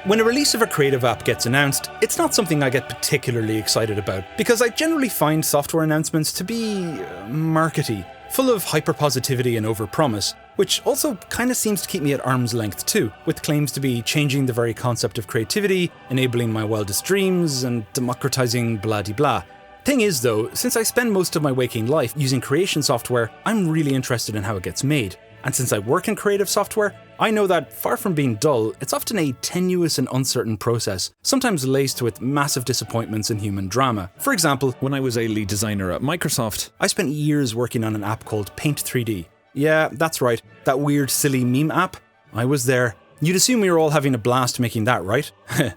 When a release of a creative app gets announced, it's not something I get particularly excited about, because I generally find software announcements to be markety, full of hyper-positivity and over-promise, which also kind of seems to keep me at arm's length too, with claims to be changing the very concept of creativity, enabling my wildest dreams, and democratizing blah-de-blah. Thing is though, since I spend most of my waking life using creation software, I'm really interested in how it gets made. And since I work in creative software, I know that, far from being dull, it's often a tenuous and uncertain process, sometimes laced with massive disappointments and human drama. For example, when I was a lead designer at Microsoft, I spent years working on an app called Paint 3D. Yeah, that's right, that weird silly meme app. I was there. You'd assume we were all having a blast making that, right?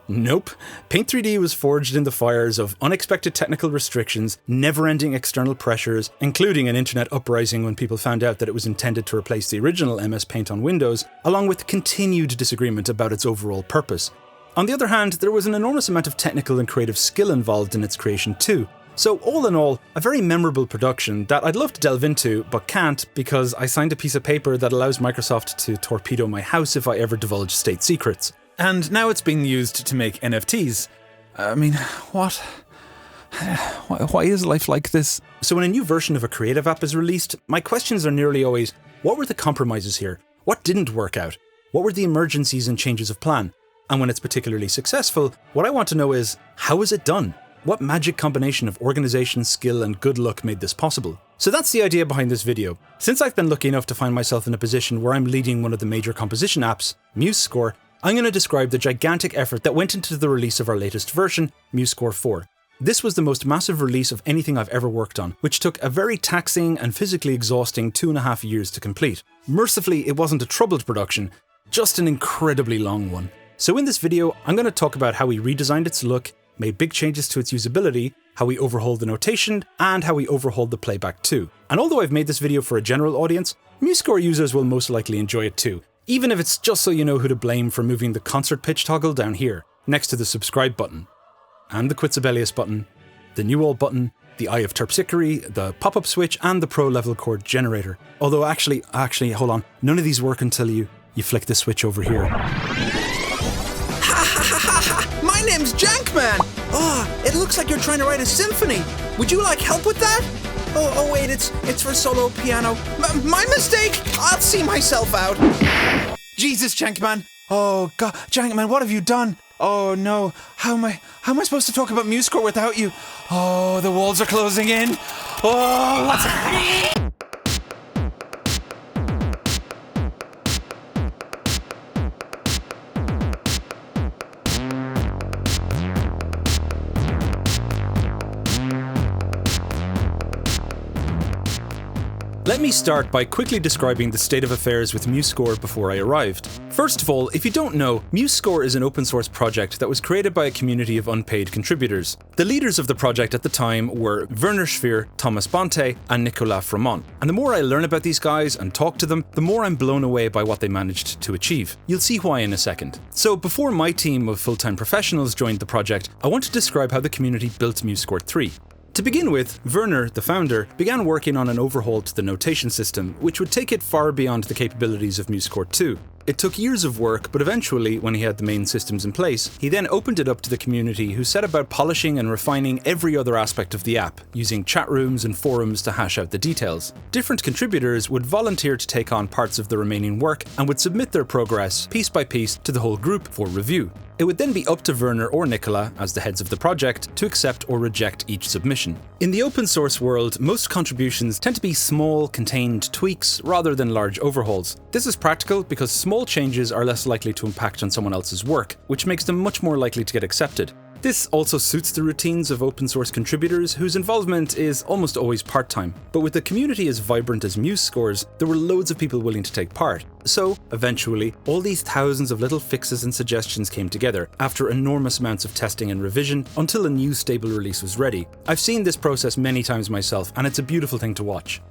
Nope. Paint 3D was forged in the fires of unexpected technical restrictions, never-ending external pressures, including an internet uprising when people found out that it was intended to replace the original MS Paint on Windows, along with continued disagreement about its overall purpose. On the other hand, there was an enormous amount of technical and creative skill involved in its creation too. So all in all, a very memorable production that I'd love to delve into, but can't because I signed a piece of paper that allows Microsoft to torpedo my house if I ever divulge state secrets. and now it's being used to make NFTs. I mean, what? Why is life like this? So when a new version of a creative app is released, my questions are nearly always, what were the compromises here? What didn't work out? What were the emergencies and changes of plan? And when it's particularly successful, what I want to know is, how was it done? What magic combination of organisation, skill and good luck made this possible? So that's the idea behind this video. Since I've been lucky enough to find myself in a position where I'm leading one of the major composition apps, MuseScore, I'm going to describe the gigantic effort that went into the release of our latest version, MuseScore 4. This was the most massive release of anything I've ever worked on, which took a very taxing and physically exhausting 2.5 years to complete. Mercifully, it wasn't a troubled production, just an incredibly long one. So in this video, I'm going to talk about how we redesigned its look, made big changes to its usability, how we overhauled the notation, and how we overhauled the playback too. And although I've made this video for a general audience, MuseScore users will most likely enjoy it too, even if it's just so you know who to blame for moving the concert pitch toggle down here, next to the subscribe button, and the Quit Sibelius button, the New All button, the Eye of Terpsichore, the pop-up switch, and the pro level chord generator. Although actually, hold on, none of these work until you flick the switch over here. My name's Jankman! Oh, it looks like you're trying to write a symphony. Would you like help with that? Oh wait, it's for solo piano. My mistake! I'll see myself out. Jesus, Jankman. Oh God, Jankman, what have you done? Oh no, how am I supposed to talk about MuseScore without you? Oh, the walls are closing in. Oh, what's happening? Let me start by quickly describing the state of affairs with MuseScore before I arrived. First of all, if you don't know, MuseScore is an open source project that was created by a community of unpaid contributors. The leaders of the project at the time were Werner Schwier, Thomas Bonte, and Nicolas Fremont. And the more I learn about these guys and talk to them, the more I'm blown away by what they managed to achieve. You'll see why in a second. So before my team of full-time professionals joined the project, I want to describe how the community built MuseScore 3. To begin with, Werner, the founder, began working on an overhaul to the notation system, which would take it far beyond the capabilities of MuseScore 2. It took years of work, but eventually, when he had the main systems in place, he then opened it up to the community who set about polishing and refining every other aspect of the app, using chat rooms and forums to hash out the details. Different contributors would volunteer to take on parts of the remaining work and would submit their progress, piece by piece, to the whole group for review. It would then be up to Werner or Nicola, as the heads of the project, to accept or reject each submission. In the open source world, most contributions tend to be small, contained tweaks rather than large overhauls. This is practical because small changes are less likely to impact on someone else's work, which makes them much more likely to get accepted. This also suits the routines of open source contributors whose involvement is almost always part-time. But with a community as vibrant as MuseScore's, there were loads of people willing to take part. So, eventually, all these thousands of little fixes and suggestions came together after enormous amounts of testing and revision until a new stable release was ready. I've seen this process many times myself, and it's a beautiful thing to watch.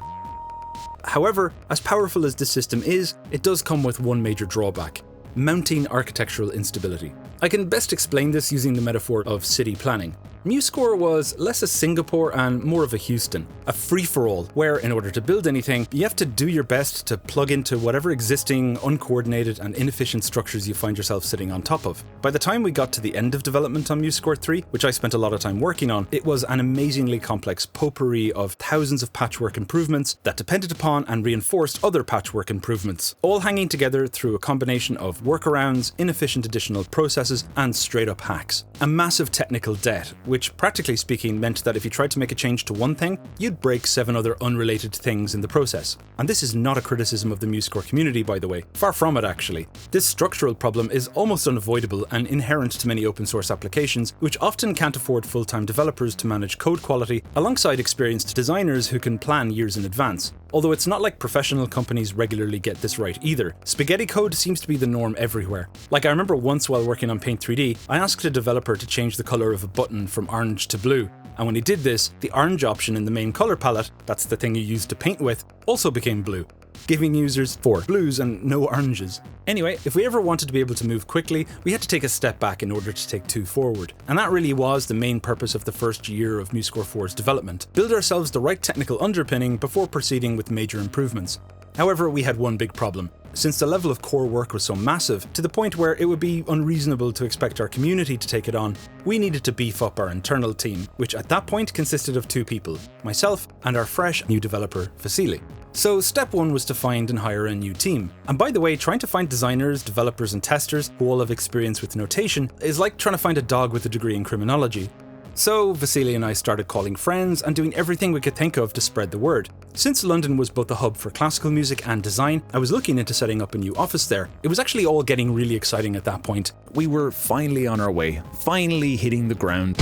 However, as powerful as this system is, it does come with one major drawback: mounting architectural instability. I can best explain this using the metaphor of city planning. MuseScore was less a Singapore and more of a Houston, a free-for-all, where in order to build anything, you have to do your best to plug into whatever existing, uncoordinated and inefficient structures you find yourself sitting on top of. By the time we got to the end of development on MuseScore 3, which I spent a lot of time working on, it was an amazingly complex potpourri of thousands of patchwork improvements that depended upon and reinforced other patchwork improvements, all hanging together through a combination of workarounds, inefficient additional processes, and straight-up hacks. A massive technical debt, which practically speaking meant that if you tried to make a change to one thing, you'd break 7 other unrelated things in the process. And this is not a criticism of the MuseScore community, by the way. Far from it, actually. This structural problem is almost unavoidable and inherent to many open source applications, which often can't afford full-time developers to manage code quality, alongside experienced designers who can plan years in advance. Although it's not like professional companies regularly get this right either. Spaghetti code seems to be the norm everywhere. Like, I remember once while working on Paint 3D, I asked a developer to change the color of a button from orange to blue. And when he did this, the orange option in the main color palette, that's the thing you use to paint with, also became blue, giving users 4 blues and no oranges. Anyway, if we ever wanted to be able to move quickly, we had to take a step back in order to take 2 forward. And that really was the main purpose of the first year of MuseScore 4's development. Build ourselves the right technical underpinning before proceeding with major improvements. However, we had one big problem. Since the level of core work was so massive, to the point where it would be unreasonable to expect our community to take it on, we needed to beef up our internal team, which at that point consisted of 2 people, myself and our fresh new developer, Vasily. So step 1 was to find and hire a new team. And by the way, trying to find designers, developers and testers who all have experience with notation is like trying to find a dog with a degree in criminology. So Vasily and I started calling friends and doing everything we could think of to spread the word. Since London was both a hub for classical music and design, I was looking into setting up a new office there. It was actually all getting really exciting at that point. We were finally on our way, finally hitting the ground.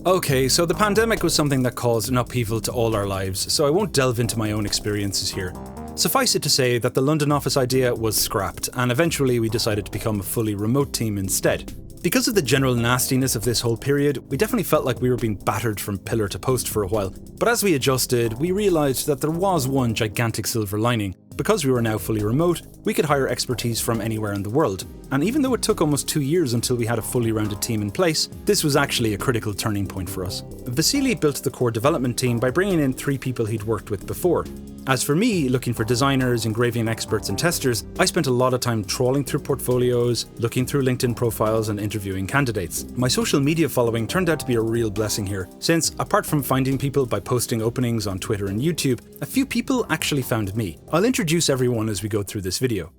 Okay, so the pandemic was something that caused an upheaval to all our lives, so I won't delve into my own experiences here. Suffice it to say that the London office idea was scrapped, and eventually we decided to become a fully remote team instead. Because of the general nastiness of this whole period, we definitely felt like we were being battered from pillar to post for a while. But as we adjusted, we realised that there was one gigantic silver lining. Because we were now fully remote, we could hire expertise from anywhere in the world. And even though it took almost 2 years until we had a fully rounded team in place, this was actually a critical turning point for us. Vasily built the core development team by bringing in 3 people he'd worked with before. As for me, looking for designers, engraving experts and testers, I spent a lot of time trawling through portfolios, looking through LinkedIn profiles and interviewing candidates. My social media following turned out to be a real blessing here, since apart from finding people by posting openings on Twitter and YouTube, a few people actually found me. I'll introduce everyone as we go through this video.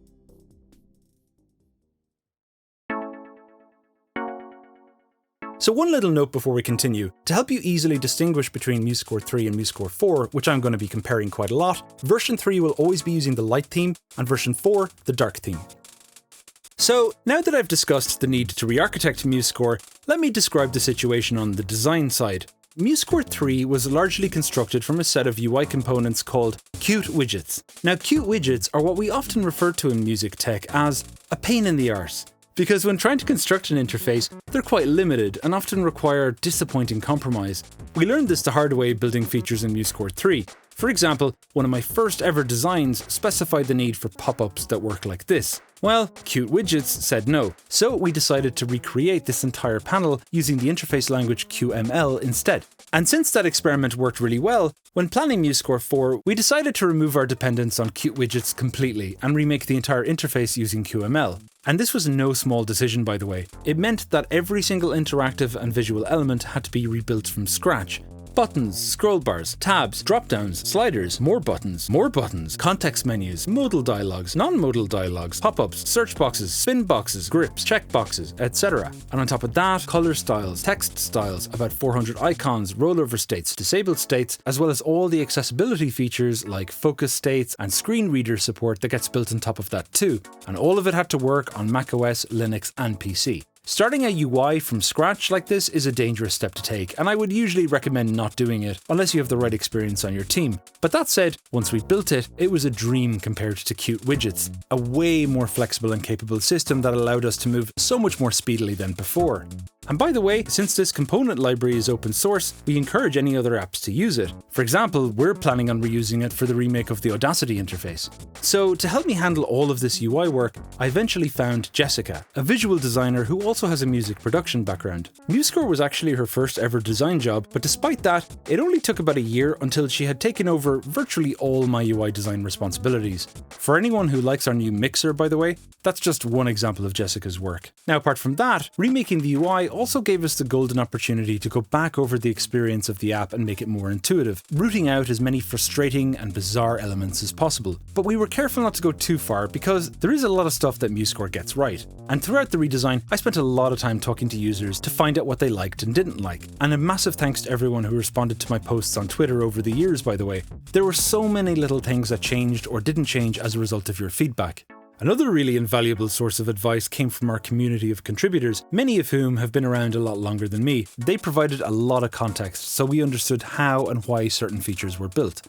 So one little note before we continue. To help you easily distinguish between MuseScore 3 and MuseScore 4, which I'm going to be comparing quite a lot, version 3 will always be using the light theme, and version 4, the dark theme. So, now that I've discussed the need to re-architect MuseScore, let me describe the situation on the design side. MuseScore 3 was largely constructed from a set of UI components called cute widgets. Now, cute widgets are what we often refer to in music tech as a pain in the arse. Because when trying to construct an interface, they're quite limited and often require disappointing compromise. We learned this the hard way building features in MuseScore 3. For example, one of my first ever designs specified the need for pop-ups that work like this. Well, cute widgets said no, so we decided to recreate this entire panel using the interface language QML instead. And since that experiment worked really well, when planning MuseScore 4, we decided to remove our dependence on cute widgets completely and remake the entire interface using QML. And this was no small decision, by the way. It meant that every single interactive and visual element had to be rebuilt from scratch. Buttons, scroll bars, tabs, drop-downs, sliders, more buttons, context menus, modal dialogues, non-modal dialogues, pop-ups, search boxes, spin boxes, grips, check boxes, etc. And on top of that, color styles, text styles, about 400 icons, rollover states, disabled states, as well as all the accessibility features like focus states and screen reader support that gets built on top of that too. And all of it had to work on macOS, Linux and PC. Starting a UI from scratch like this is a dangerous step to take, and I would usually recommend not doing it unless you have the right experience on your team. But that said, once we built it, it was a dream compared to Qt widgets, a way more flexible and capable system that allowed us to move so much more speedily than before. And by the way, since this component library is open source, we encourage any other apps to use it. For example, we're planning on reusing it for the remake of the Audacity interface. So to help me handle all of this UI work, I eventually found Jessica, a visual designer who also has a music production background. MuseScore was actually her first ever design job, but despite that, it only took about a year until she had taken over virtually all my UI design responsibilities. For anyone who likes our new mixer, by the way, that's just one example of Jessica's work. Now, apart from that, remaking the UI also gave us the golden opportunity to go back over the experience of the app and make it more intuitive, rooting out as many frustrating and bizarre elements as possible. But we were careful not to go too far because there is a lot of stuff that MuseScore gets right. And throughout the redesign, I spent a lot of time talking to users to find out what they liked and didn't like. And a massive thanks to everyone who responded to my posts on Twitter over the years, by the way. There were so many little things that changed or didn't change as a result of your feedback. Another really invaluable source of advice came from our community of contributors, many of whom have been around a lot longer than me. They provided a lot of context, so we understood how and why certain features were built.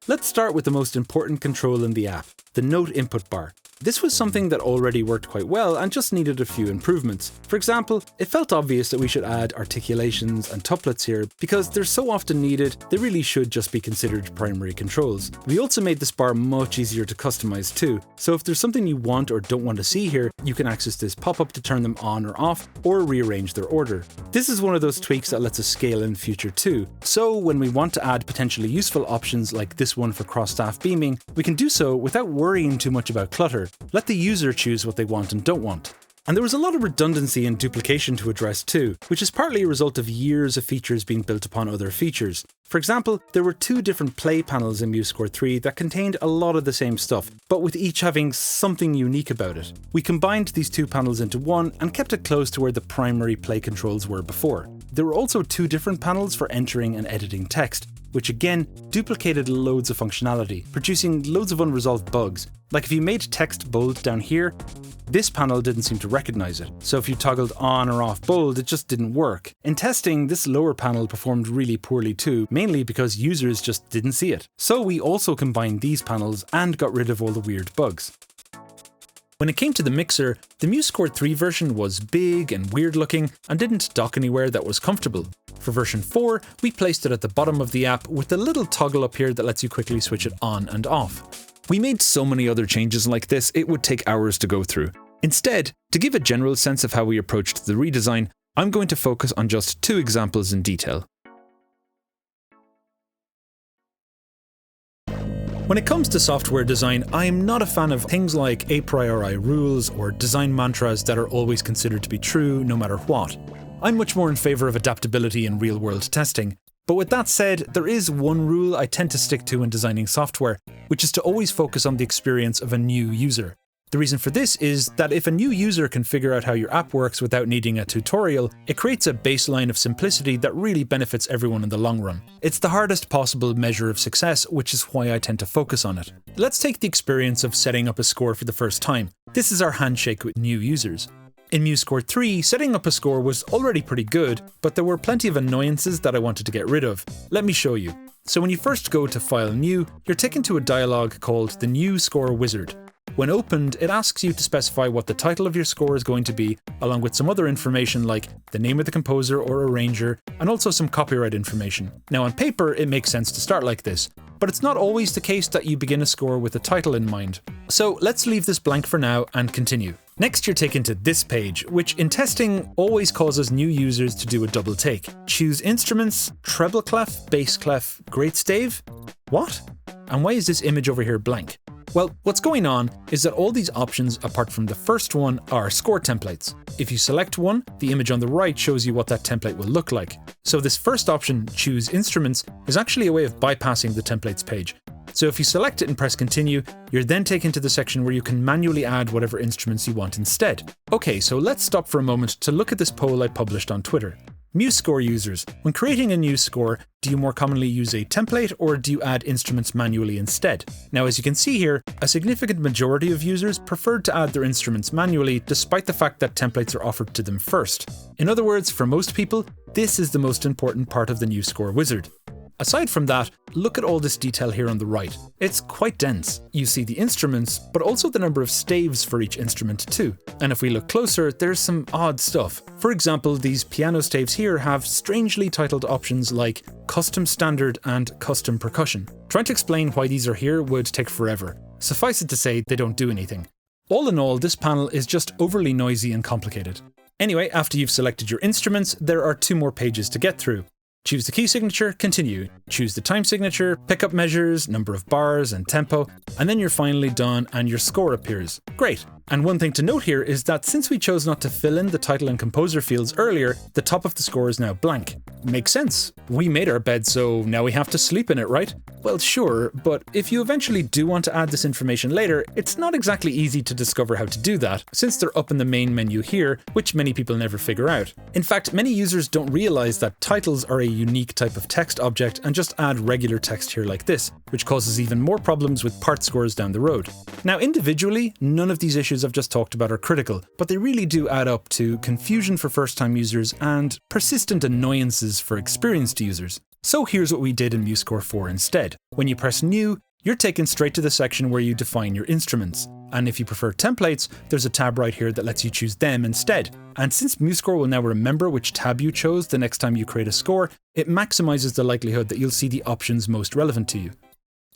Let's start with the most important control in the app, the note input bar. This was something that already worked quite well and just needed a few improvements. For example, it felt obvious that we should add articulations and tuplets here because they're so often needed, they really should just be considered primary controls. We also made this bar much easier to customize too, so if there's something you want or don't want to see here, you can access this pop-up to turn them on or off, or rearrange their order. This is one of those tweaks that lets us scale in future too, so when we want to add potentially useful options like this one for cross-staff beaming, we can do so without worrying too much about clutter. Let the user choose what they want and don't want. And there was a lot of redundancy and duplication to address too, which is partly a result of years of features being built upon other features. For example, there were 2 different play panels in MuseScore 3 that contained a lot of the same stuff, but with each having something unique about it. We combined these 2 panels into one and kept it close to where the primary play controls were before. There were also 2 different panels for entering and editing text, which again duplicated loads of functionality, producing loads of unresolved bugs. Like if you made text bold down here, this panel didn't seem to recognize it. So if you toggled on or off bold, it just didn't work. In testing, this lower panel performed really poorly too, mainly because users just didn't see it. So we also combined these panels and got rid of all the weird bugs. When it came to the mixer, the MuseScore 3 version was big and weird looking and didn't dock anywhere that was comfortable. For version 4, we placed it at the bottom of the app with a little toggle up here that lets you quickly switch it on and off. We made so many other changes like this, it would take hours to go through. Instead, to give a general sense of how we approached the redesign, I'm going to focus on just 2 examples in detail. When it comes to software design, I am not a fan of things like a priori rules or design mantras that are always considered to be true no matter what. I'm much more in favour of adaptability and real-world testing. But with that said, there is one rule I tend to stick to in designing software, which is to always focus on the experience of a new user. The reason for this is that if a new user can figure out how your app works without needing a tutorial, it creates a baseline of simplicity that really benefits everyone in the long run. It's the hardest possible measure of success, which is why I tend to focus on it. Let's take the experience of setting up a score for the first time. This is our handshake with new users. In MuseScore 3, setting up a score was already pretty good, but there were plenty of annoyances that I wanted to get rid of. Let me show you. So when you first go to File New, you're taken to a dialog called the New Score Wizard. When opened, it asks you to specify what the title of your score is going to be, along with some other information like the name of the composer or arranger, and also some copyright information. Now on paper, it makes sense to start like this, but it's not always the case that you begin a score with a title in mind. So let's leave this blank for now and continue. Next, you're taken to this page, which in testing always causes new users to do a double take. Choose instruments, treble clef, bass clef, great stave? What? And why is this image over here blank? Well, what's going on is that all these options, apart from the first one, are score templates. If you select one, the image on the right shows you what that template will look like. So this first option, Choose Instruments, is actually a way of bypassing the templates page. So if you select it and press continue, you're then taken to the section where you can manually add whatever instruments you want instead. Okay, so let's stop for a moment to look at this poll I published on Twitter. MuseScore users, when creating a new score, do you more commonly use a template or do you add instruments manually instead? Now, as you can see here, a significant majority of users preferred to add their instruments manually despite the fact that templates are offered to them first. In other words, for most people, this is the most important part of the new score wizard. Aside from that, look at all this detail here on the right. It's quite dense. You see the instruments, but also the number of staves for each instrument too. And if we look closer, there's some odd stuff. For example, these piano staves here have strangely titled options like Custom Standard and Custom Percussion. Trying to explain why these are here would take forever. Suffice it to say, they don't do anything. All in all, this panel is just overly noisy and complicated. Anyway, after you've selected your instruments, there are 2 more pages to get through. Choose the key signature, continue. Choose the time signature, pickup measures, number of bars and tempo, and then you're finally done and your score appears. Great! And one thing to note here is that since we chose not to fill in the title and composer fields earlier, the top of the score is now blank. Makes sense. We made our bed, so now we have to sleep in it, right? Well, sure, but if you eventually do want to add this information later, it's not exactly easy to discover how to do that, since they're up in the main menu here, which many people never figure out. In fact, many users don't realize that titles are a unique type of text object and just add regular text here like this, which causes even more problems with part scores down the road. Now, individually, none of these issues I've just talked about are critical, but they really do add up to confusion for first-time users and persistent annoyances for experienced users. So here's what we did in MuseScore 4 instead. When you press New, you're taken straight to the section where you define your instruments. And if you prefer templates, there's a tab right here that lets you choose them instead. And since MuseScore will now remember which tab you chose the next time you create a score, it maximizes the likelihood that you'll see the options most relevant to you.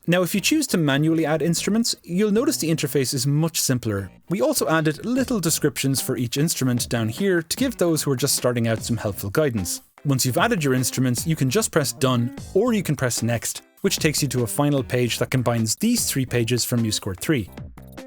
Now, if you choose to manually add instruments, you'll notice the interface is much simpler. We also added little descriptions for each instrument down here to give those who are just starting out some helpful guidance. Once you've added your instruments, you can just press Done, or you can press Next, which takes you to a final page that combines these 3 pages from MuseScore 3.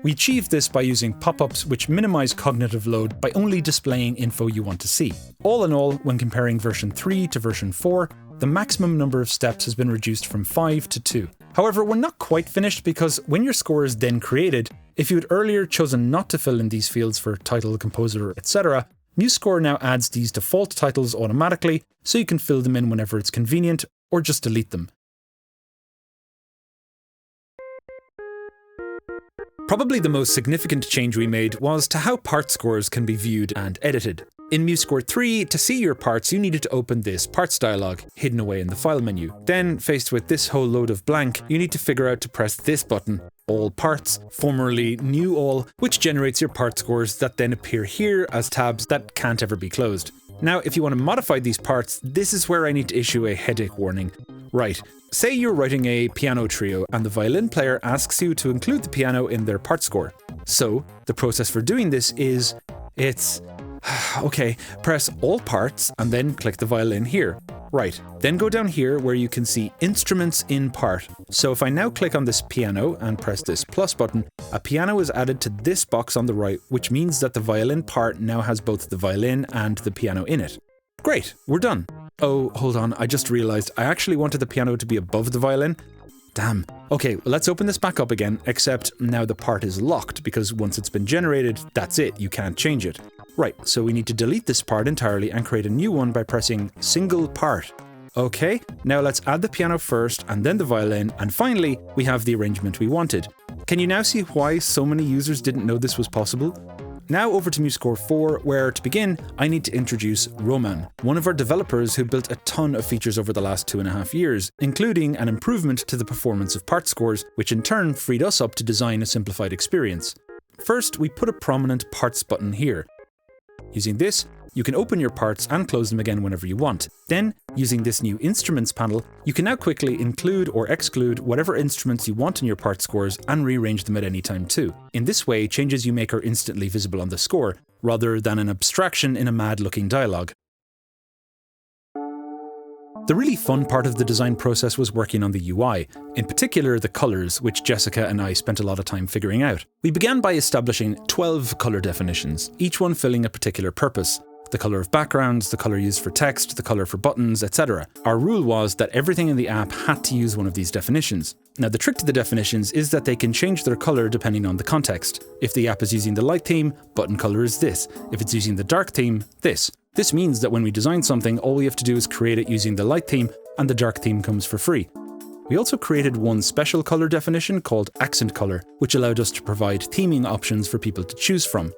We achieved this by using pop-ups which minimize cognitive load by only displaying info you want to see. All in all, when comparing version 3 to version 4, the maximum number of steps has been reduced from 5 to 2. However, we're not quite finished because when your score is then created, if you had earlier chosen not to fill in these fields for title, composer, etc., MuseScore now adds these default titles automatically, so you can fill them in whenever it's convenient, or just delete them. Probably the most significant change we made was to how part scores can be viewed and edited. In MuseScore 3, to see your parts, you needed to open this parts dialog, hidden away in the file menu. Then, faced with this whole load of blank, you need to figure out to press this button, All Parts, formerly New All, which generates your part scores that then appear here as tabs that can't ever be closed. Now, if you want to modify these parts, this is where I need to issue a headache warning. Right, say you're writing a piano trio and the violin player asks you to include the piano in their part score. So, the process for doing this is, okay, press all parts and then click the violin here. Right, then go down here where you can see instruments in part. So if I now click on this piano and press this plus button, a piano is added to this box on the right, which means that the violin part now has both the violin and the piano in it. Great, we're done. Oh, hold on, I just realized I actually wanted the piano to be above the violin. Damn. Okay, well, let's open this back up again, except now the part is locked because once it's been generated, that's it, you can't change it. Right, so we need to delete this part entirely and create a new one by pressing single part. Okay, now let's add the piano first and then the violin, and finally, we have the arrangement we wanted. Can you now see why so many users didn't know this was possible? Now over to MuseScore 4, where to begin, I need to introduce Roman, one of our developers who built a ton of features over the last 2.5 years, including an improvement to the performance of part scores, which in turn freed us up to design a simplified experience. First, we put a prominent parts button here. Using this, you can open your parts and close them again whenever you want. Then, using this new Instruments panel, you can now quickly include or exclude whatever instruments you want in your part scores and rearrange them at any time too. In this way, changes you make are instantly visible on the score, rather than an abstraction in a mad-looking dialogue. The really fun part of the design process was working on the UI, in particular the colours, which Jessica and I spent a lot of time figuring out. We began by establishing 12 colour definitions, each one filling a particular purpose. the color of backgrounds, the color used for text, the color for buttons, etc. Our rule was that everything in the app had to use one of these definitions. Now, the trick to the definitions is that they can change their color depending on the context. If the app is using the light theme, button color is this. If it's using the dark theme, this. This means that when we design something, all we have to do is create it using the light theme, and the dark theme comes for free. We also created one special color definition called accent color, which allowed us to provide theming options for people to choose from.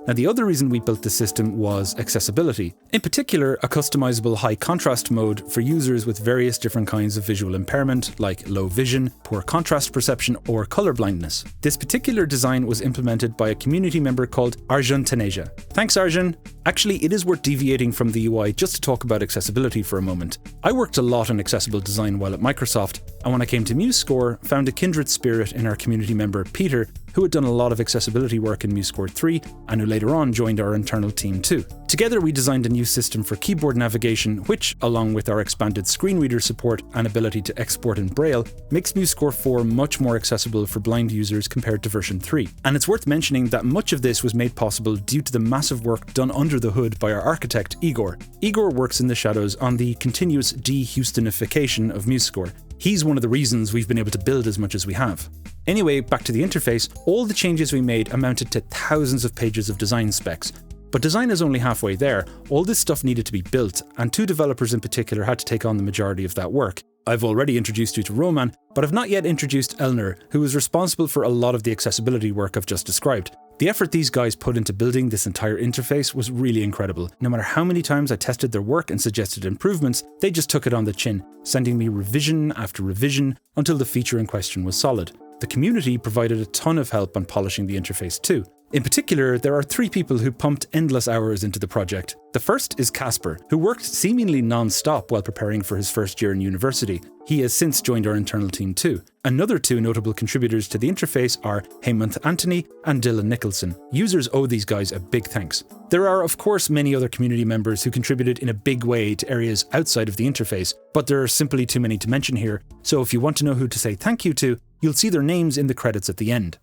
Now, the other reason we built the system was accessibility. In particular, a customizable high contrast mode for users with various different kinds of visual impairment, like low vision, poor contrast perception, or color blindness. This particular design was implemented by a community member called Arjun Taneja. Thanks, Arjun! Actually, it is worth deviating from the UI just to talk about accessibility for a moment. I worked a lot on accessible design while at Microsoft, and when I came to MuseScore, found a kindred spirit in our community member Peter, who had done a lot of accessibility work in MuseScore 3 and who later on joined our internal team too. Together we designed a new system for keyboard navigation which, along with our expanded screen reader support and ability to export in Braille, makes MuseScore 4 much more accessible for blind users compared to version 3. And it's worth mentioning that much of this was made possible due to the massive work done under the hood by our architect Igor. Igor works in the shadows on the continuous de-Houstonification of MuseScore. He's one of the reasons we've been able to build as much as we have. Anyway, back to the interface, all the changes we made amounted to thousands of pages of design specs. But design is only halfway there. All this stuff needed to be built, and 2 developers in particular had to take on the majority of that work. I've already introduced you to Roman, but I've not yet introduced Elner, who was responsible for a lot of the accessibility work I've just described. The effort these guys put into building this entire interface was really incredible. No matter how many times I tested their work and suggested improvements, they just took it on the chin, sending me revision after revision until the feature in question was solid. The community provided a ton of help on polishing the interface too. In particular, there are 3 people who pumped endless hours into the project. The first is Casper, who worked seemingly non-stop while preparing for his first year in university. He has since joined our internal team too. Another 2 notable contributors to the interface are Hemant Anthony and Dylan Nicholson. Users owe these guys a big thanks. There are of course many other community members who contributed in a big way to areas outside of the interface, but there are simply too many to mention here, so if you want to know who to say thank you to, you'll see their names in the credits at the end.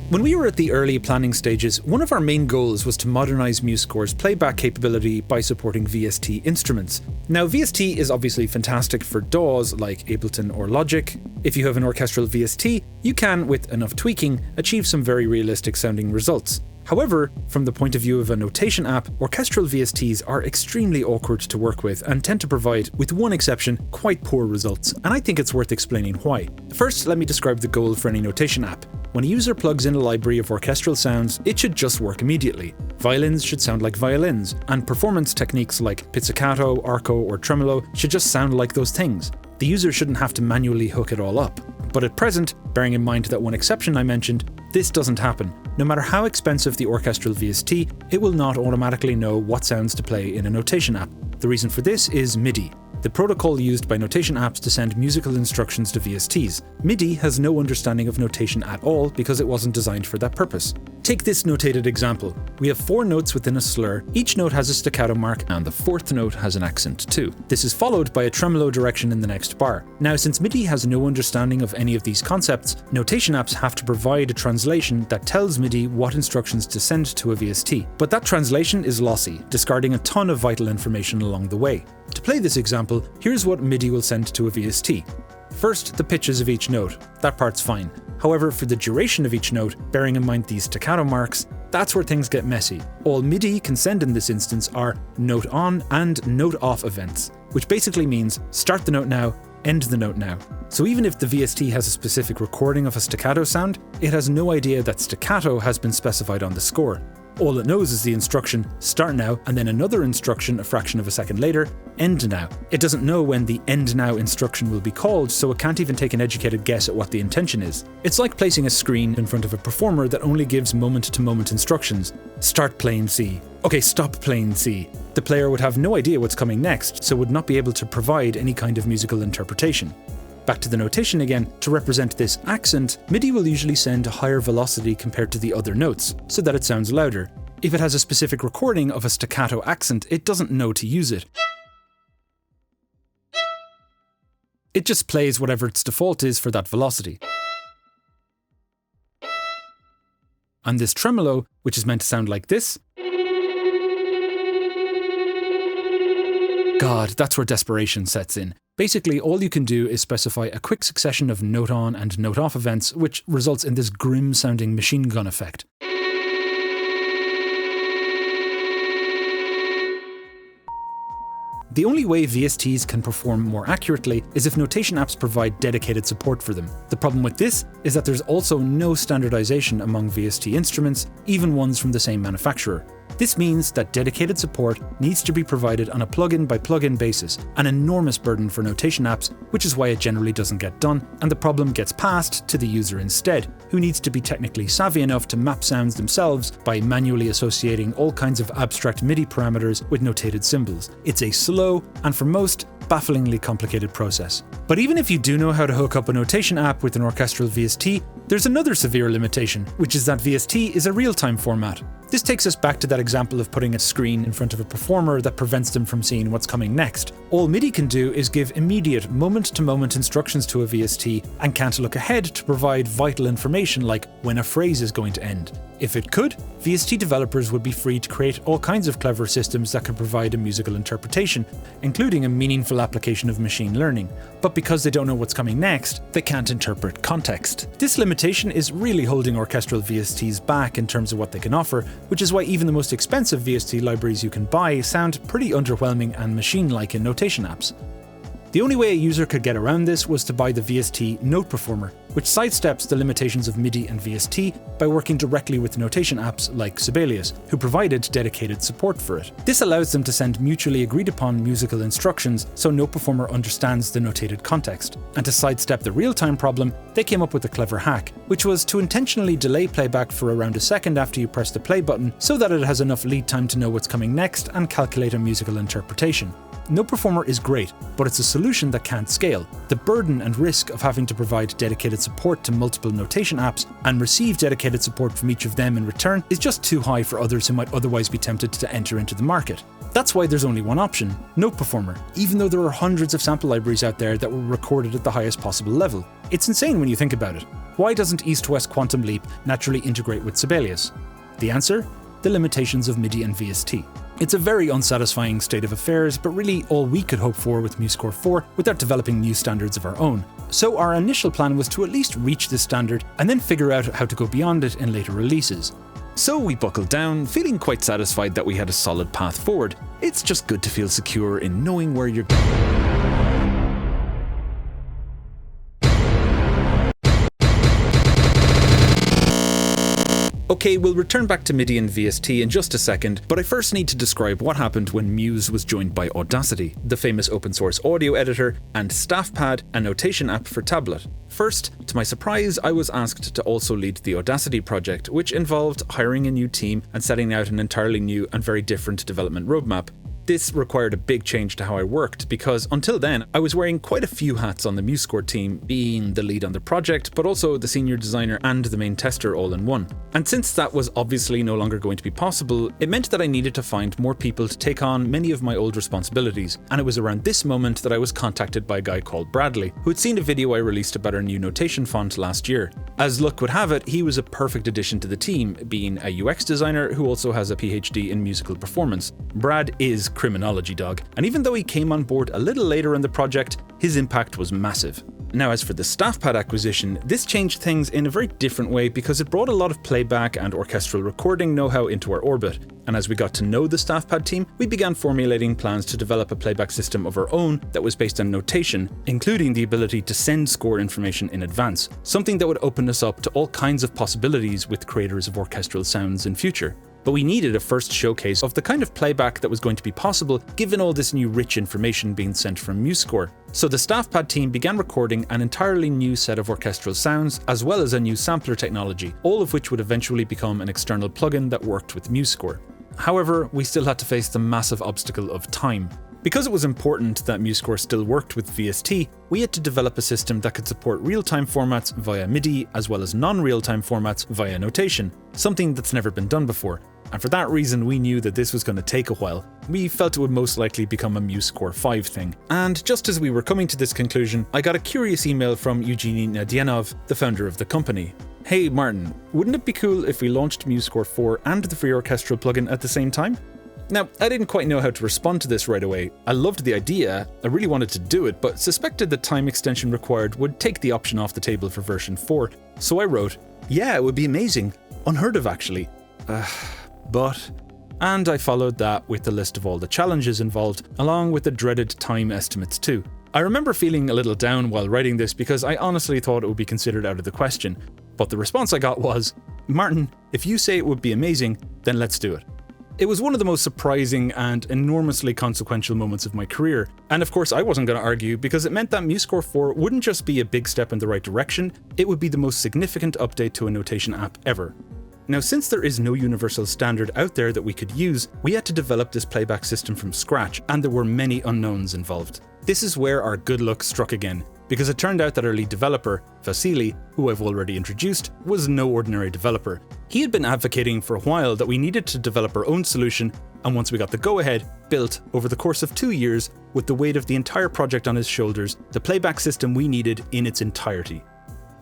When we were at the early planning stages, one of our main goals was to modernize MuseScore's playback capability by supporting VST instruments. Now, VST is obviously fantastic for DAWs like Ableton or Logic. If you have an orchestral VST, you can, with enough tweaking, achieve some very realistic sounding results. However, from the point of view of a notation app, orchestral VSTs are extremely awkward to work with and tend to provide, with one exception, quite poor results, and I think it's worth explaining why. First, let me describe the goal for any notation app. When a user plugs in a library of orchestral sounds, it should just work immediately. Violins should sound like violins, and performance techniques like pizzicato, arco, or tremolo should just sound like those things. The user shouldn't have to manually hook it all up. But at present, bearing in mind that one exception I mentioned, this doesn't happen. No matter how expensive the orchestral VST, it will not automatically know what sounds to play in a notation app. The reason for this is MIDI, the protocol used by notation apps to send musical instructions to VSTs. MIDI has no understanding of notation at all because it wasn't designed for that purpose. Take this notated example. We have 4 notes within a slur, each note has a staccato mark, and the 4th note has an accent too. This is followed by a tremolo direction in the next bar. Now, since MIDI has no understanding of any of these concepts, notation apps have to provide a translation that tells MIDI what instructions to send to a VST. But that translation is lossy, discarding a ton of vital information along the way. To play this example, here's what MIDI will send to a VST. First, the pitches of each note. That part's fine. However, for the duration of each note, bearing in mind these staccato marks, that's where things get messy. All MIDI can send in this instance are note on and note off events, which basically means start the note now, end the note now. So even if the VST has a specific recording of a staccato sound, it has no idea that staccato has been specified on the score. All it knows is the instruction start now and then another instruction a fraction of a second later, end now. It doesn't know when the end now instruction will be called, so it can't even take an educated guess at what the intention is. It's like placing a screen in front of a performer that only gives moment-to-moment instructions. Start playing C. Okay, stop playing C. The player would have no idea what's coming next, so would not be able to provide any kind of musical interpretation. Back to the notation again, to represent this accent, MIDI will usually send a higher velocity compared to the other notes, so that it sounds louder. If it has a specific recording of a staccato accent, it doesn't know to use it. It just plays whatever its default is for that velocity. And this tremolo, which is meant to sound like this, God, that's where desperation sets in. Basically, all you can do is specify a quick succession of note on and note off events, which results in this grim sounding machine gun effect. The only way VSTs can perform more accurately is if notation apps provide dedicated support for them. The problem with this is that there's also no standardization among VST instruments, even ones from the same manufacturer. This means that dedicated support needs to be provided on a plugin by plugin basis, an enormous burden for notation apps, which is why it generally doesn't get done, and the problem gets passed to the user instead, who needs to be technically savvy enough to map sounds themselves by manually associating all kinds of abstract MIDI parameters with notated symbols. It's a slow, and for most, bafflingly complicated process. But even if you do know how to hook up a notation app with an orchestral VST, there's another severe limitation, which is that VST is a real-time format. This takes us back to that example of putting a screen in front of a performer that prevents them from seeing what's coming next. All MIDI can do is give immediate, moment-to-moment instructions to a VST and can't look ahead to provide vital information like when a phrase is going to end. If it could, VST developers would be free to create all kinds of clever systems that could provide a musical interpretation, including a meaningful application of machine learning. But because they don't know what's coming next, they can't interpret context. This limitation is really holding orchestral VSTs back in terms of what they can offer, which is why even the most expensive VST libraries you can buy sound pretty underwhelming and machine-like in notation apps. The only way a user could get around this was to buy the VST Note Performer, which sidesteps the limitations of MIDI and VST by working directly with notation apps like Sibelius, who provided dedicated support for it. This allows them to send mutually agreed upon musical instructions so Note Performer understands the notated context. And to sidestep the real-time problem, they came up with a clever hack, which was to intentionally delay playback for around a second after you press the play button so that it has enough lead time to know what's coming next and calculate a musical interpretation. Note Performer is great, but it's a solution that can't scale. The burden and risk of having to provide dedicated support to multiple notation apps and receive dedicated support from each of them in return is just too high for others who might otherwise be tempted to enter into the market. That's why there's only one option, Note Performer, even though there are hundreds of sample libraries out there that were recorded at the highest possible level. It's insane when you think about it. Why doesn't East-West Quantum Leap naturally integrate with Sibelius? The answer? The limitations of MIDI and VST. It's a very unsatisfying state of affairs, but really all we could hope for with MuseScore 4 without developing new standards of our own. So our initial plan was to at least reach this standard and then figure out how to go beyond it in later releases. So we buckled down, feeling quite satisfied that we had a solid path forward. It's just good to feel secure in knowing where you're going. Okay, we'll return back to MIDI and VST in just a second, but I first need to describe what happened when Muse was joined by Audacity, the famous open source audio editor, and StaffPad, a notation app for tablet. First, to my surprise, I was asked to also lead the Audacity project, which involved hiring a new team and setting out an entirely new and very different development roadmap. This required a big change to how I worked, because until then, I was wearing quite a few hats on the MuseScore team, being the lead on the project, but also the senior designer and the main tester all in one. And since that was obviously no longer going to be possible, it meant that I needed to find more people to take on many of my old responsibilities, and it was around this moment that I was contacted by a guy called Bradley, who had seen a video I released about our new notation font last year. As luck would have it, he was a perfect addition to the team, being a UX designer who also has a PhD in musical performance. Brad is criminology dog, and even though he came on board a little later in the project, his impact was massive. Now, as for the StaffPad acquisition, this changed things in a very different way because it brought a lot of playback and orchestral recording know-how into our orbit. And as we got to know the StaffPad team, we began formulating plans to develop a playback system of our own that was based on notation, including the ability to send score information in advance, something that would open us up to all kinds of possibilities with creators of orchestral sounds in future. But we needed a first showcase of the kind of playback that was going to be possible given all this new rich information being sent from MuseScore. So the StaffPad team began recording an entirely new set of orchestral sounds as well as a new sampler technology, all of which would eventually become an external plugin that worked with MuseScore. However, we still had to face the massive obstacle of time. Because it was important that MuseScore still worked with VST, we had to develop a system that could support real-time formats via MIDI as well as non-real-time formats via notation, something that's never been done before. And for that reason, we knew that this was going to take a while. We felt it would most likely become a MuseScore 5 thing. And just as we were coming to this conclusion, I got a curious email from Evgeny Nadianov, the founder of the company. Hey Martin, wouldn't it be cool if we launched MuseScore 4 and the free orchestral plugin at the same time? Now, I didn't quite know how to respond to this right away. I loved the idea, I really wanted to do it, but suspected the time extension required would take the option off the table for version 4. So I wrote, yeah, it would be amazing. Unheard of actually. But... And I followed that with the list of all the challenges involved, along with the dreaded time estimates too. I remember feeling a little down while writing this because I honestly thought it would be considered out of the question. But the response I got was, Martin, if you say it would be amazing, then let's do it. It was one of the most surprising and enormously consequential moments of my career, and of course I wasn't going to argue because it meant that MuseScore 4 wouldn't just be a big step in the right direction, it would be the most significant update to a notation app ever. Now, since there is no universal standard out there that we could use, we had to develop this playback system from scratch, and there were many unknowns involved. This is where our good luck struck again, because it turned out that our lead developer, Vasily, who I've already introduced, was no ordinary developer. He had been advocating for a while that we needed to develop our own solution, and once we got the go-ahead, built, over the course of 2 years, with the weight of the entire project on his shoulders, the playback system we needed in its entirety.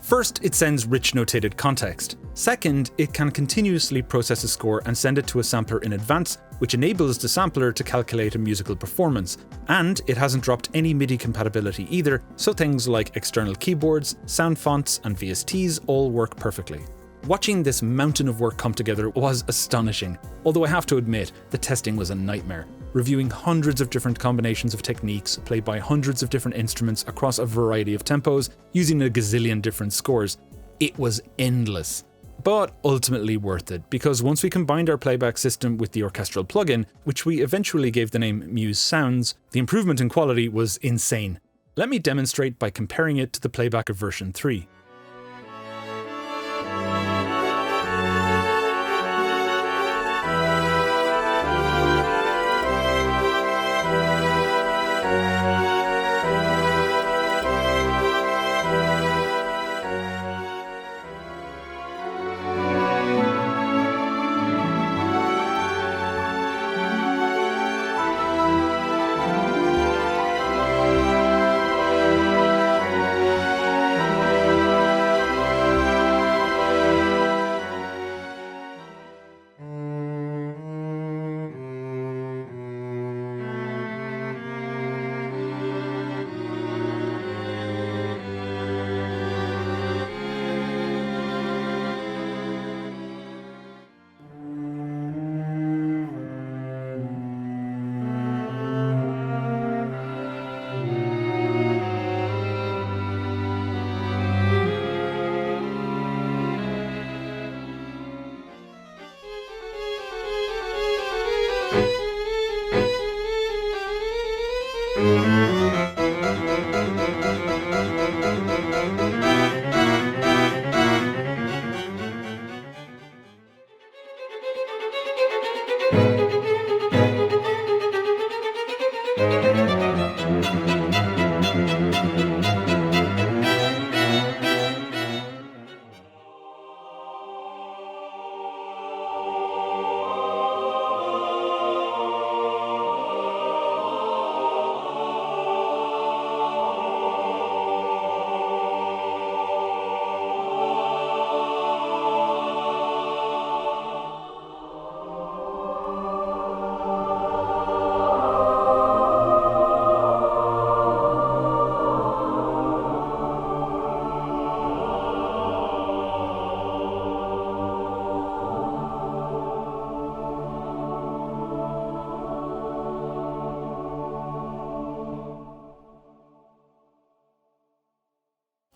First, it sends rich notated context. Second, it can continuously process a score and send it to a sampler in advance, which enables the sampler to calculate a musical performance. And it hasn't dropped any MIDI compatibility either, so things like external keyboards, sound fonts, and VSTs all work perfectly. Watching this mountain of work come together was astonishing, although I have to admit, the testing was a nightmare. Reviewing hundreds of different combinations of techniques played by hundreds of different instruments across a variety of tempos, using a gazillion different scores. It was endless. But ultimately worth it, because once we combined our playback system with the orchestral plugin, which we eventually gave the name Muse Sounds, the improvement in quality was insane. Let me demonstrate by comparing it to the playback of version 3.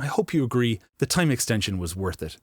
I hope you agree, the time extension was worth it.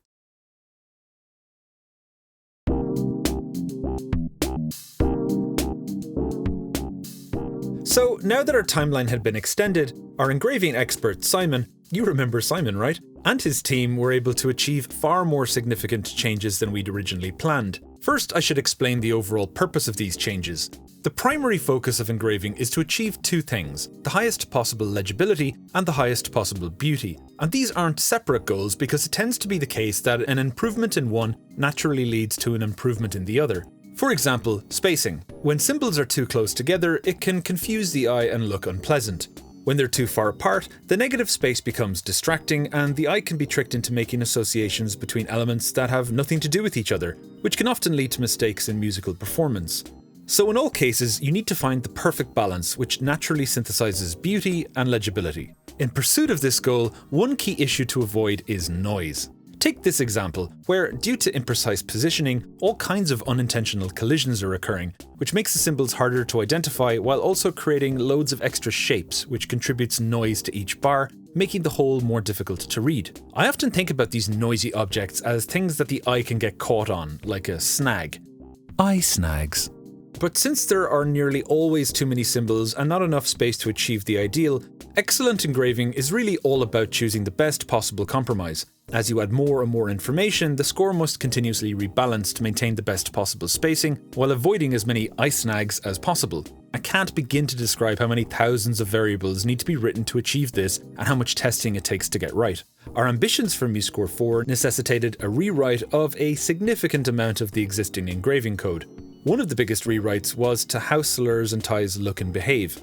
So, now that our timeline had been extended, our engraving expert Simon, you remember Simon, right? And his team were able to achieve far more significant changes than we'd originally planned. First, I should explain the overall purpose of these changes. The primary focus of engraving is to achieve two things: the highest possible legibility and the highest possible beauty. And these aren't separate goals because it tends to be the case that an improvement in one naturally leads to an improvement in the other. For example, spacing. When symbols are too close together, it can confuse the eye and look unpleasant. When they're too far apart, the negative space becomes distracting and the eye can be tricked into making associations between elements that have nothing to do with each other, which can often lead to mistakes in musical performance. So in all cases, you need to find the perfect balance which naturally synthesizes beauty and legibility. In pursuit of this goal, one key issue to avoid is noise. Take this example, where due to imprecise positioning, all kinds of unintentional collisions are occurring, which makes the symbols harder to identify while also creating loads of extra shapes, which contributes noise to each bar, making the whole more difficult to read. I often think about these noisy objects as things that the eye can get caught on, like a snag. Eye snags. But since there are nearly always too many symbols and not enough space to achieve the ideal, excellent engraving is really all about choosing the best possible compromise. As you add more and more information, the score must continuously rebalance to maintain the best possible spacing, while avoiding as many eye snags as possible. I can't begin to describe how many thousands of variables need to be written to achieve this, and how much testing it takes to get right. Our ambitions for MuseScore 4 necessitated a rewrite of a significant amount of the existing engraving code. One of the biggest rewrites was to how slurs and ties look and behave.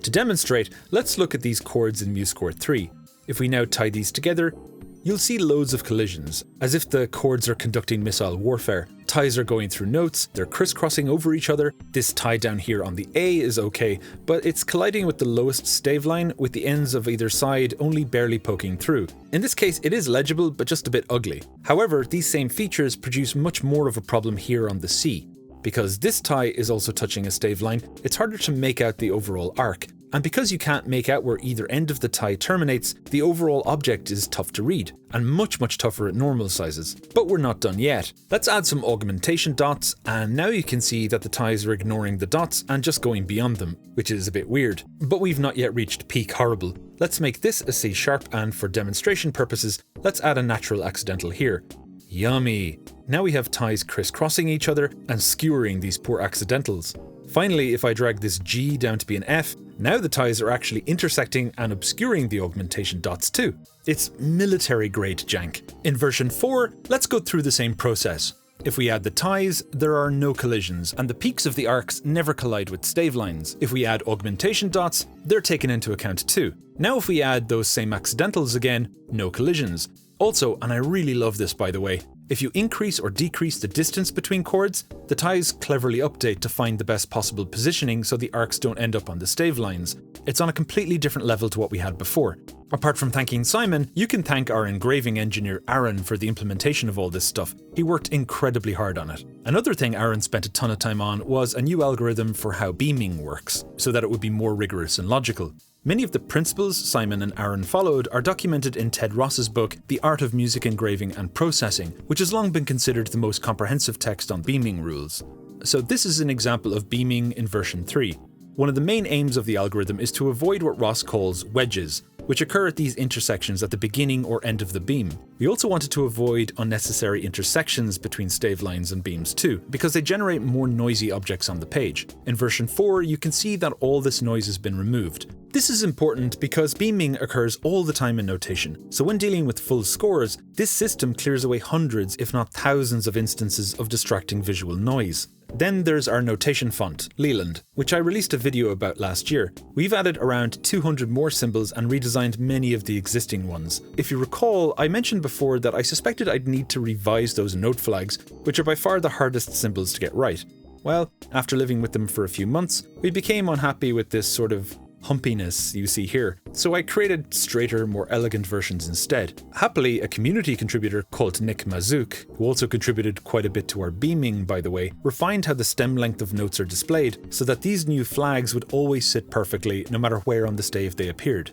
To demonstrate, let's look at these chords in MuseScore 3. If we now tie these together, you'll see loads of collisions, as if the chords are conducting missile warfare. Ties are going through notes, they're crisscrossing over each other. This tie down here on the A is okay, but it's colliding with the lowest stave line, with the ends of either side only barely poking through. In this case, it is legible, but just a bit ugly. However, these same features produce much more of a problem here on the C. Because this tie is also touching a stave line, it's harder to make out the overall arc. And because you can't make out where either end of the tie terminates, the overall object is tough to read, and much tougher at normal sizes. But we're not done yet. Let's add some augmentation dots, and now you can see that the ties are ignoring the dots and just going beyond them, which is a bit weird. But we've not yet reached peak horrible. Let's make this a C sharp, and for demonstration purposes, let's add a natural accidental here. Yummy! Now we have ties crisscrossing each other and skewering these poor accidentals. Finally, if I drag this G down to be an F, now the ties are actually intersecting and obscuring the augmentation dots too. It's military grade jank. In version 4, let's go through the same process. If we add the ties, there are no collisions, and the peaks of the arcs never collide with stave lines. If we add augmentation dots, they're taken into account too. Now if we add those same accidentals again, no collisions. Also, and I really love this by the way, if you increase or decrease the distance between chords, the ties cleverly update to find the best possible positioning so the arcs don't end up on the stave lines. It's on a completely different level to what we had before. Apart from thanking Simon, you can thank our engraving engineer Aaron for the implementation of all this stuff. He worked incredibly hard on it. Another thing Aaron spent a ton of time on was a new algorithm for how beaming works, so that it would be more rigorous and logical. Many of the principles Simon and Aaron followed are documented in Ted Ross's book, The Art of Music Engraving and Processing, which has long been considered the most comprehensive text on beaming rules. So this is an example of beaming in version 3. One of the main aims of the algorithm is to avoid what Ross calls wedges, which occur at these intersections at the beginning or end of the beam. We also wanted to avoid unnecessary intersections between stave lines and beams too, because they generate more noisy objects on the page. In version 4, you can see that all this noise has been removed. This is important because beaming occurs all the time in notation, so when dealing with full scores, this system clears away hundreds if not thousands of instances of distracting visual noise. Then there's our notation font, Leland, which I released a video about last year. We've added around 200 more symbols and redesigned many of the existing ones. If you recall, I mentioned before that I suspected I'd need to revise those note flags, which are by far the hardest symbols to get right. Well, after living with them for a few months, we became unhappy with this sort of humpiness you see here, so I created straighter, more elegant versions instead. Happily, a community contributor called Nick Mazouk, who also contributed quite a bit to our beaming by the way, refined how the stem length of notes are displayed so that these new flags would always sit perfectly no matter where on the stave they appeared.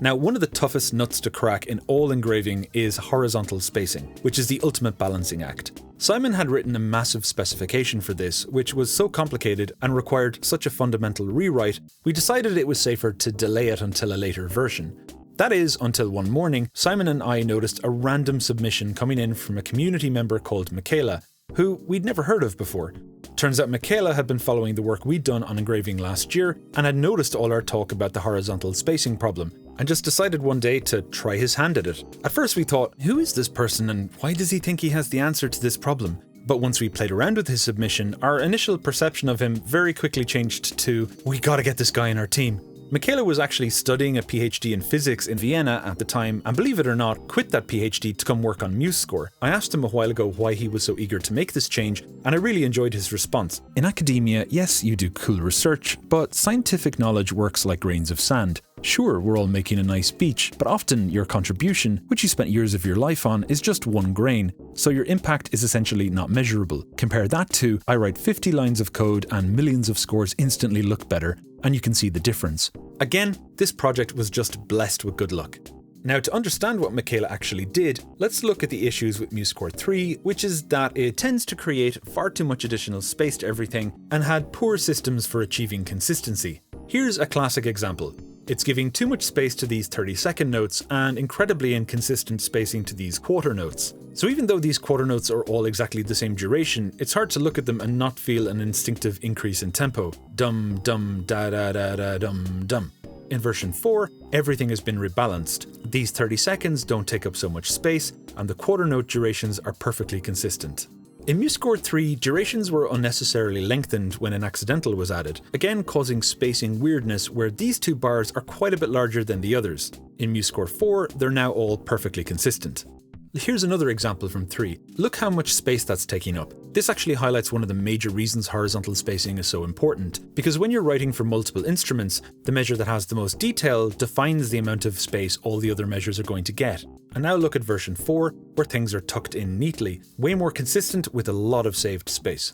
Now, one of the toughest nuts to crack in all engraving is horizontal spacing, which is the ultimate balancing act. Simon had written a massive specification for this, which was so complicated and required such a fundamental rewrite, we decided it was safer to delay it until a later version. That is, until one morning, Simon and I noticed a random submission coming in from a community member called Michaela, who we'd never heard of before. Turns out Michaela had been following the work we'd done on engraving last year and had noticed all our talk about the horizontal spacing problem, and just decided one day to try his hand at it. At first we thought, who is this person and why does he think he has the answer to this problem? But once we played around with his submission, our initial perception of him very quickly changed to, we gotta get this guy in our team. Michaela was actually studying a PhD in physics in Vienna at the time, and believe it or not, quit that PhD to come work on MuseScore. I asked him a while ago why he was so eager to make this change, and I really enjoyed his response. In academia, yes, you do cool research, but scientific knowledge works like grains of sand. Sure, we're all making a nice speech, but often your contribution, which you spent years of your life on, is just one grain, so your impact is essentially not measurable. Compare that to, I write 50 lines of code and millions of scores instantly look better, and you can see the difference. Again, this project was just blessed with good luck. Now, to understand what Michaela actually did, let's look at the issues with MuseScore 3, which is that it tends to create far too much additional space to everything and had poor systems for achieving consistency. Here's a classic example. It's giving too much space to these 30-second notes and incredibly inconsistent spacing to these quarter notes. So even though these quarter notes are all exactly the same duration, it's hard to look at them and not feel an instinctive increase in tempo. Dum dum da da da da dum dum. In version 4, everything has been rebalanced. These 30 seconds don't take up so much space, and the quarter note durations are perfectly consistent. In MuseScore 3, durations were unnecessarily lengthened when an accidental was added, again causing spacing weirdness where these two bars are quite a bit larger than the others. In MuseScore 4, they're now all perfectly consistent. Here's another example from 3. Look how much space that's taking up. This actually highlights one of the major reasons horizontal spacing is so important, because when you're writing for multiple instruments, the measure that has the most detail defines the amount of space all the other measures are going to get. And now look at version 4, where things are tucked in neatly, way more consistent with a lot of saved space.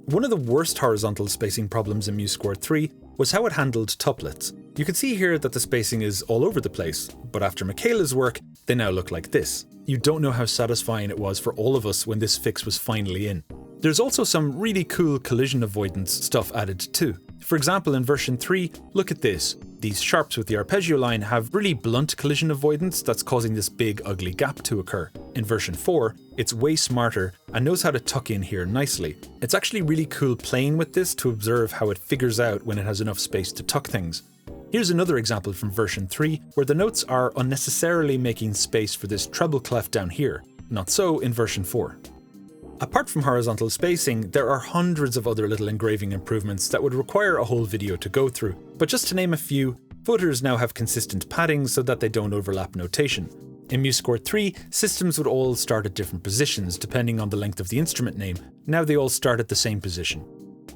One of the worst horizontal spacing problems in MuseScore 3 was how it handled tuplets. You can see here that the spacing is all over the place, but after Michaela's work, they now look like this. You don't know how satisfying it was for all of us when this fix was finally in. There's also some really cool collision avoidance stuff added too. For example, in version 3, look at this. These sharps with the arpeggio line have really blunt collision avoidance that's causing this big ugly gap to occur. In version 4, it's way smarter and knows how to tuck in here nicely. It's actually really cool playing with this to observe how it figures out when it has enough space to tuck things. Here's another example from version 3, where the notes are unnecessarily making space for this treble clef down here. Not so in version 4. Apart from horizontal spacing, there are hundreds of other little engraving improvements that would require a whole video to go through. But just to name a few, footers now have consistent padding so that they don't overlap notation. In MuseScore 3, systems would all start at different positions depending on the length of the instrument name. Now they all start at the same position.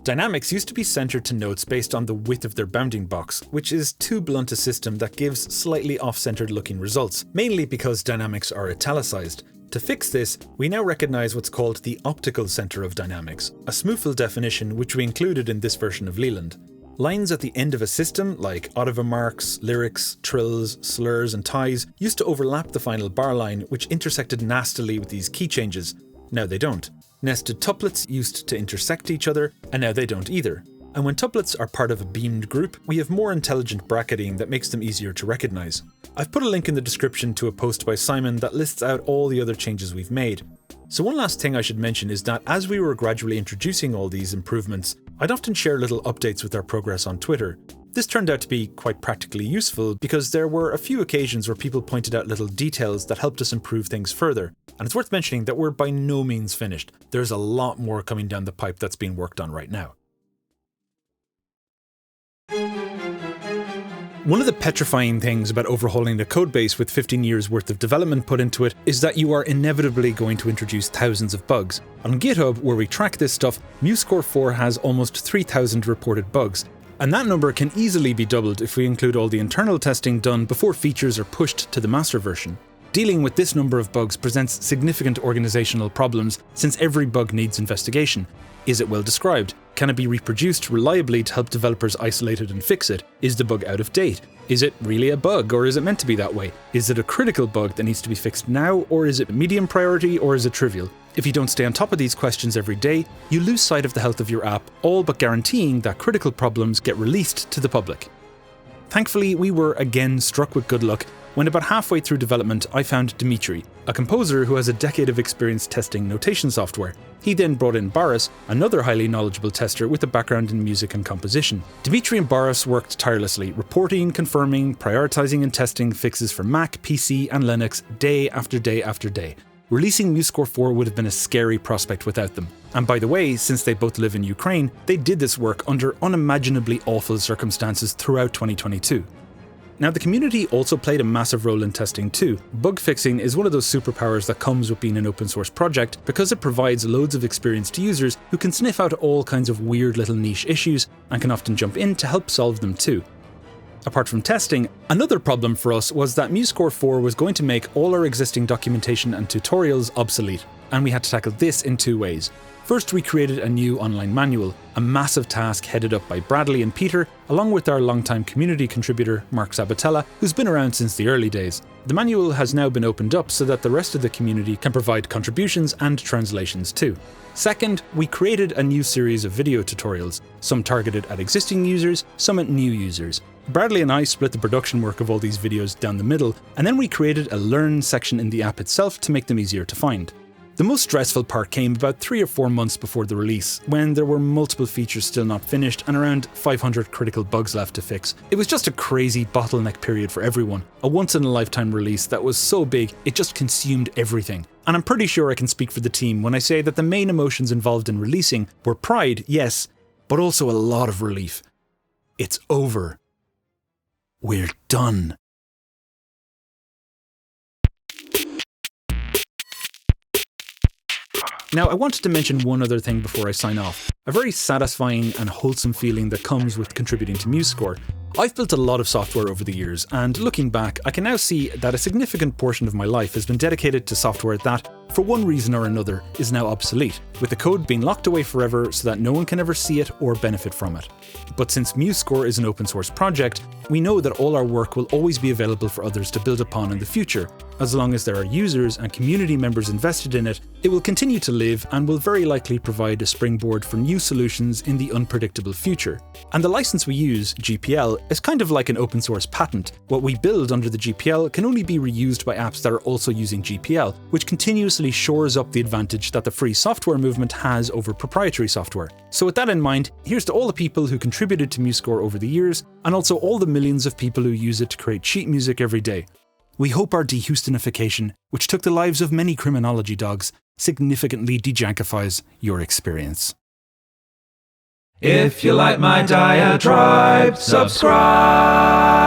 Dynamics used to be centered to notes based on the width of their bounding box, which is too blunt a system that gives slightly off-centered looking results, mainly because dynamics are italicized. To fix this, we now recognize what's called the optical center of dynamics, a SMUFL definition which we included in this version of Leland. Lines at the end of a system, like ottava marks, lyrics, trills, slurs and ties, used to overlap the final bar line, which intersected nastily with these key changes. Now they don't. Nested tuplets used to intersect each other, and now they don't either. And when tuplets are part of a beamed group, we have more intelligent bracketing that makes them easier to recognize. I've put a link in the description to a post by Simon that lists out all the other changes we've made. So one last thing I should mention is that as we were gradually introducing all these improvements, I'd often share little updates with our progress on Twitter. This turned out to be quite practically useful because there were a few occasions where people pointed out little details that helped us improve things further. And it's worth mentioning that we're by no means finished. There's a lot more coming down the pipe that's being worked on right now. One of the petrifying things about overhauling the codebase with 15 years worth of development put into it is that you are inevitably going to introduce thousands of bugs. On GitHub, where we track this stuff, MuseScore 4 has almost 3,000 reported bugs. And that number can easily be doubled if we include all the internal testing done before features are pushed to the master version. Dealing with this number of bugs presents significant organizational problems since every bug needs investigation. Is it well described? Can it be reproduced reliably to help developers isolate it and fix it? Is the bug out of date? Is it really a bug, or is it meant to be that way? Is it a critical bug that needs to be fixed now, or is it medium priority, or is it trivial? If you don't stay on top of these questions every day, you lose sight of the health of your app, all but guaranteeing that critical problems get released to the public. Thankfully, we were again struck with good luck when about halfway through development I found Dimitri, a composer who has a decade of experience testing notation software. He then brought in Boris, another highly knowledgeable tester with a background in music and composition. Dimitri and Boris worked tirelessly, reporting, confirming, prioritizing and testing fixes for Mac, PC and Linux day after day after day. Releasing MuseScore 4 would have been a scary prospect without them. And by the way, since they both live in Ukraine, they did this work under unimaginably awful circumstances throughout 2022. Now, the community also played a massive role in testing too. Bug fixing is one of those superpowers that comes with being an open source project because it provides loads of experienced users who can sniff out all kinds of weird little niche issues and can often jump in to help solve them too. Apart from testing, another problem for us was that MuseScore 4 was going to make all our existing documentation and tutorials obsolete, and we had to tackle this in two ways. First, we created a new online manual, a massive task headed up by Bradley and Peter, along with our longtime community contributor, Mark Sabatella, who's been around since the early days. The manual has now been opened up so that the rest of the community can provide contributions and translations too. Second, we created a new series of video tutorials, some targeted at existing users, some at new users. Bradley and I split the production work of all these videos down the middle, and then we created a learn section in the app itself to make them easier to find. The most stressful part came about 3 or 4 months before the release, when there were multiple features still not finished and around 500 critical bugs left to fix. It was just a crazy bottleneck period for everyone, a once-in-a-lifetime release that was so big it just consumed everything. And I'm pretty sure I can speak for the team when I say that the main emotions involved in releasing were pride, yes, but also a lot of relief. It's over. We're done. Now, I wanted to mention one other thing before I sign off. A very satisfying and wholesome feeling that comes with contributing to MuseScore. I've built a lot of software over the years, and looking back, I can now see that a significant portion of my life has been dedicated to software that, for one reason or another, is now obsolete, with the code being locked away forever so that no one can ever see it or benefit from it. But since MuseScore is an open source project, we know that all our work will always be available for others to build upon in the future. As long as there are users and community members invested in it, it will continue to live and will very likely provide a springboard for new solutions in the unpredictable future. And the license we use, GPL, is kind of like an open source patent. What we build under the GPL can only be reused by apps that are also using GPL, which continuously shores up the advantage that the free software movement has over proprietary software. So with that in mind, here's to all the people who contributed to MuseScore over the years, and also all the millions of people who use it to create sheet music every day. We hope our de-Houstonification, which took the lives of many criminology dogs, significantly de-jankifies your experience. If you like my diatribe, subscribe.